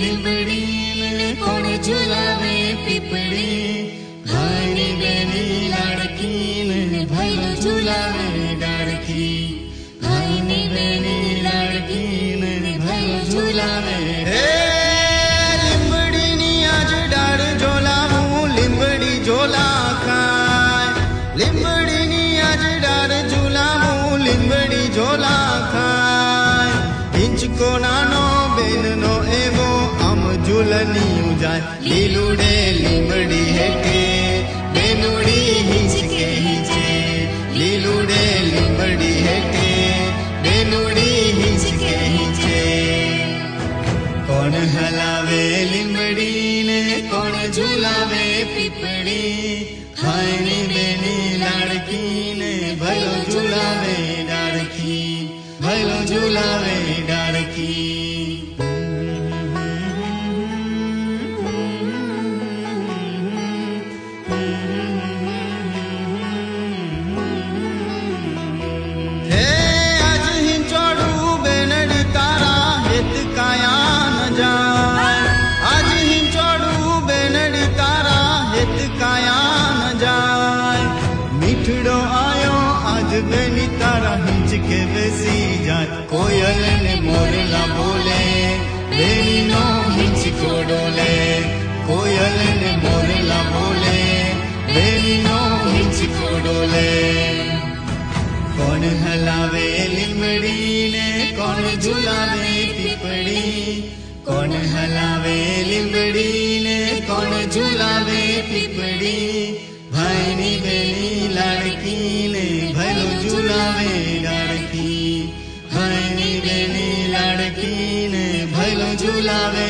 લીંબડી ને કોણ ઝુલાવે પીપળી ભાઈની બેની લાડકી ને ભાઈલો ઝુલાવે ડાળખી ભાઈની બેની લાડકી ને ભાઈલો ઝુલાવે લીંબડીની આજ ડાળ ઝોલાવું લીંબડી ઝોલા ખાય લીંબડીની આજ ડાળ ઝુલાવું લીંબડી ઝોલા ખાય હિંચકો નાનો બેનનો એવો આમ ઝૂલની જાય લીલુડે લીંબડી હેઠે બેનુડી હિંચકે હિંચે લીલુડે લીંબડી હેઠે બેનુડી હિંચકે હિંચે કોણ હલાવે લીંબડી ને કોણ ઝુલાવે પીપળી ભાઈની બેની લાડકી ને ભલો ઝુલાવે ડાળખી ભલો ઝુલાવે ડાળખી बेनी तारा हिंचके बेसी जाए कोयल ने मोरला बोले बेनी नो हिंचको डोले कोयल ने मोरला बोले बेनी नो हिंचको डोले कौन हलावे लिंबड़ी ने कौन झुलावे पीपड़ी कौन हलावे लिंबड़ी ने कौन झुलावे पीपड़ी भाईनी बेनी लाड़की ने भलो झुलावे डाळखी भाईनी बेनी लाड़की ने भलो झुलावे